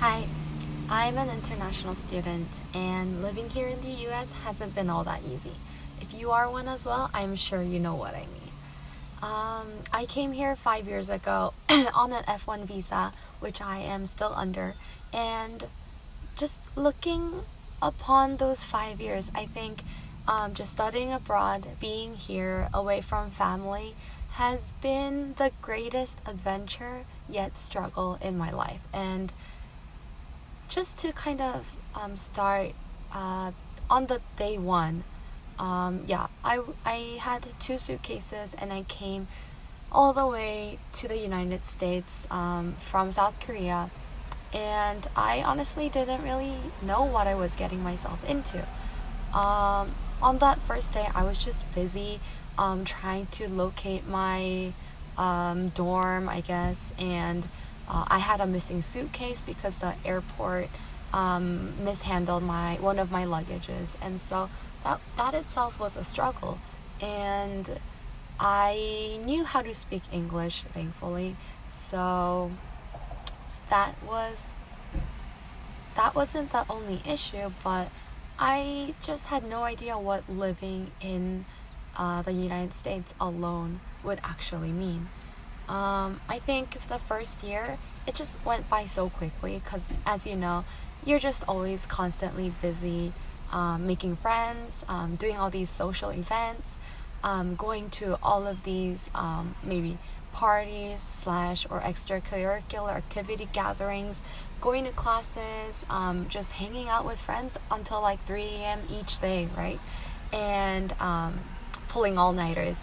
Hi, I'm an international student, and living here in the US hasn't been all that easy. If you are one as well, I'm sure you know what I mean. I came here 5 years ago on an F1 visa, which I am still under, and just looking upon those 5 years, I think just studying abroad, being here away from family, has been the greatest adventure yet struggle in my life. And just to kind of start on the day one, I had two suitcases and I came all the way to the United States from South Korea. And I honestly didn't really know what I was getting myself into. On that first day, I was just busy trying to locate my dorm, I guess, and I had a missing suitcase because the airport mishandled one of my luggages, and so that itself was a struggle. And I knew how to speak English, thankfully, so that was that wasn't the only issue, but I just had no idea what living in the United States alone would actually mean. I think the first year, it just went by so quickly because, as you know, you're just always constantly busy making friends, doing all these social events, going to all of these maybe parties slash or extracurricular activity gatherings, going to classes, just hanging out with friends until like 3 a.m. each day, right? And pulling all-nighters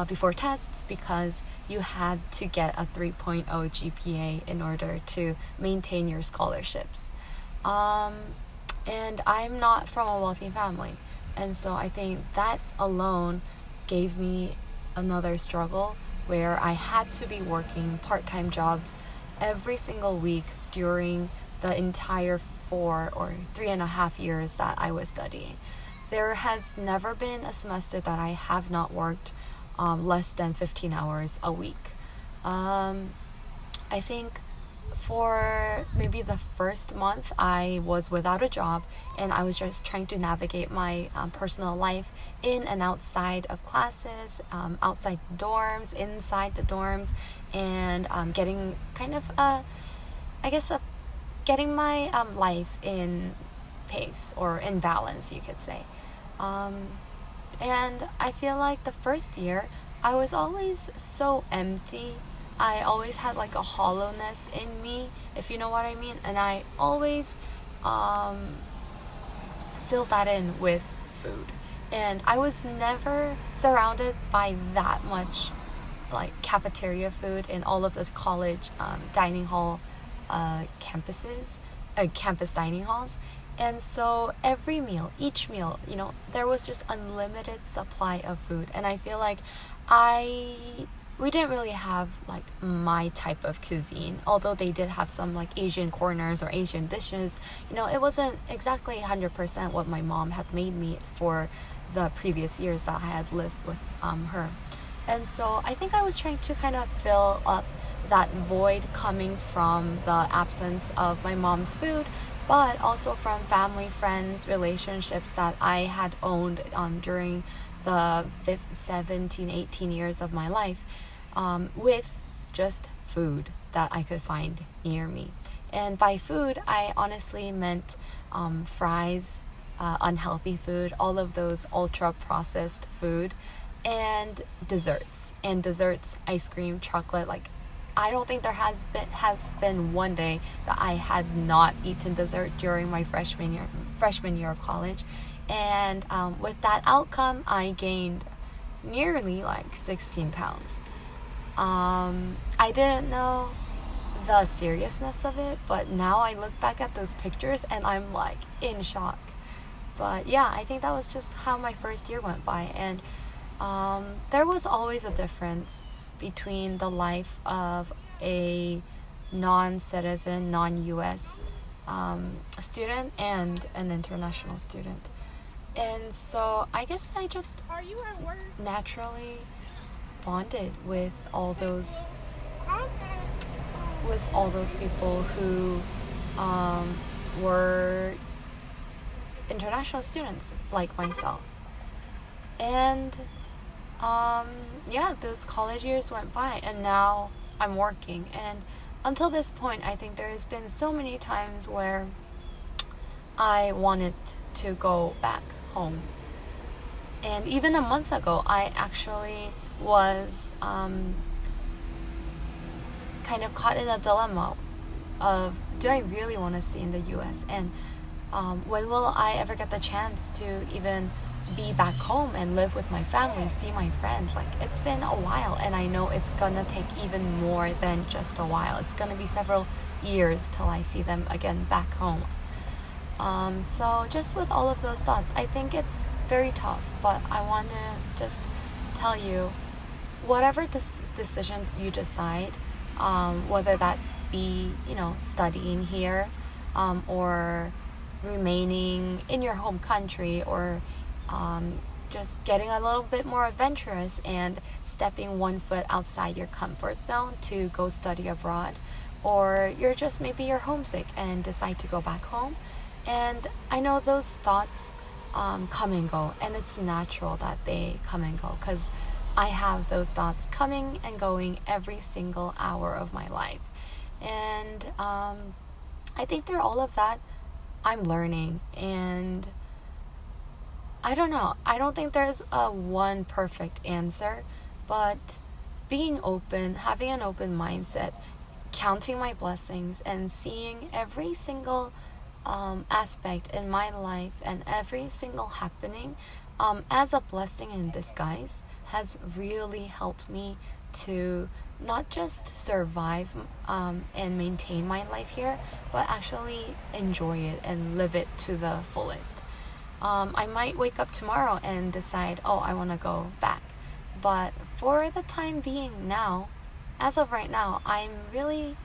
before tests because you had to get a 3.0 GPA in order to maintain your scholarships. And I'm not from a wealthy family, and so I think that alone gave me another struggle where I had to be working part-time jobs every single week during the entire 3.5 years that I was studying. There has never been a semester that I have not worked less than 15 hours a week. I think for maybe the first month, I was without a job and I was just trying to navigate my personal life in and outside of classes, outside dorms, inside the dorms, and getting kind of getting my life in pace or in balance, you could say. And I feel like the first year, I was always so empty. I always had like a hollowness in me, if you know what I mean. And I always fill that in with food. And I was never surrounded by that much like cafeteria food in all of the college dining hall campus dining halls. And so every meal, each meal, there was just unlimited supply of food. And I feel like we didn't really have like my type of cuisine, although they did have some like Asian corners or Asian dishes. It wasn't exactly 100% what my mom had made me for the previous years that I had lived with her. And so I think I was trying to kind of fill up that void coming from the absence of my mom's food, but also from family, friends, relationships that I had owned during the 17, 18 years of my life, with just food that I could find near me. And by food, I honestly meant fries, unhealthy food, all of those ultra processed food, and desserts. And desserts, ice cream, chocolate, like I don't think there has been one day that I had not eaten dessert during my freshman year of college. And with that outcome, I gained nearly like 16 pounds. I didn't know the seriousness of it, but now I look back at those pictures and I'm like in shock. But yeah, I think that was just how my first year went by. And there was always a difference between the life of a non-citizen, non-US student and an international student. And so I guess I just naturally bonded with all those people who were international students like myself. And yeah, those college years went by, and now I'm working. And until this point, I think there has been so many times where I wanted to go back home. And even a month ago, I actually was kind of caught in a dilemma of, do I really want to stay in the US? And when will I ever get the chance to even be back home and live with my family, see my friends? Like, it's been a while, and I know it's gonna take even more than just a while. It's gonna be several years till I see them again back home. So just with all of those thoughts, I think it's very tough, but I want to just tell you, whatever decision you decide, whether that be, studying here, or remaining in your home country, or just getting a little bit more adventurous and stepping one foot outside your comfort zone to go study abroad, or you're homesick and decide to go back home. And I know those thoughts come and go, and it's natural that they come and go, because I have those thoughts coming and going every single hour of my life. And I think through all of that, I'm learning, and I don't know. I don't think there's a one perfect answer, but being open, having an open mindset, counting my blessings, and seeing every single aspect in my life and every single happening as a blessing in disguise has really helped me to not just survive and maintain my life here, but actually enjoy it and live it to the fullest. I might wake up tomorrow and decide, oh, I want to go back. But for the time being now, as of right now, I'm really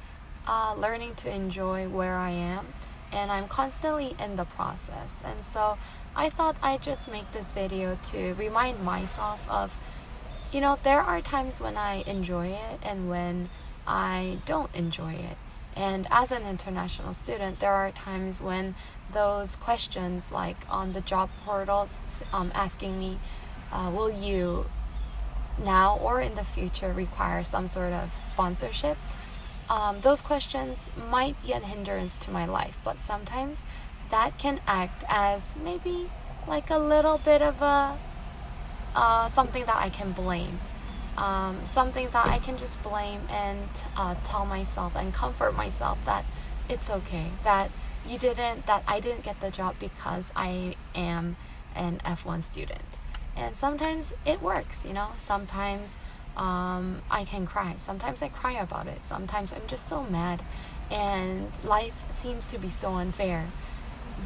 learning to enjoy where I am, and I'm constantly in the process. And so I thought I'd just make this video to remind myself of, there are times when I enjoy it and when I don't enjoy it. And as an international student, there are times when those questions, like on the job portals, asking me, will you now or in the future require some sort of sponsorship? Those questions might be a hindrance to my life, but sometimes that can act as maybe like a little bit of a something that I can blame. Something that I can just blame and tell myself and comfort myself that it's okay, that I didn't get the job because I am an F1 student. And sometimes it works, sometimes I can cry. Sometimes I cry about it. Sometimes I'm just so mad and life seems to be so unfair.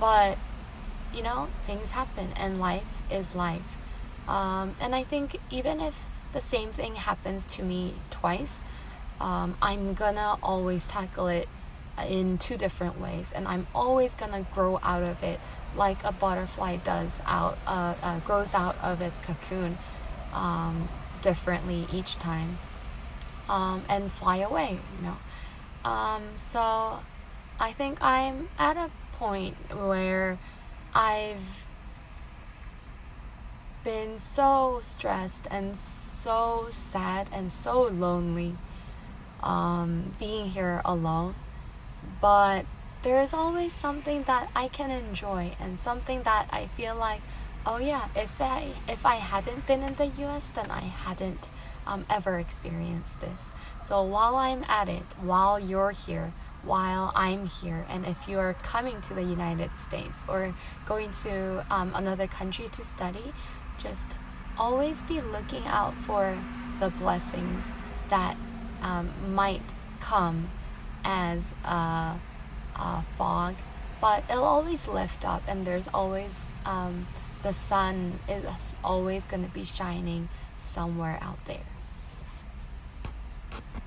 But, things happen and life is life. And I think even if the same thing happens to me twice, I'm gonna always tackle it in two different ways, and I'm always gonna grow out of it like a butterfly grows out of its cocoon differently each time, and fly away, So I think I'm at a point where I've been so stressed and so sad and so lonely being here alone, but there is always something that I can enjoy and something that I feel like, oh yeah, if I hadn't been in the US, then I hadn't ever experienced this. So while I'm at it, while you're here, while I'm here, and if you're coming to the United States or going to another country to study, just always be looking out for the blessings that might come as a fog, but it'll always lift up, and there's always the sun is always going to be shining somewhere out there.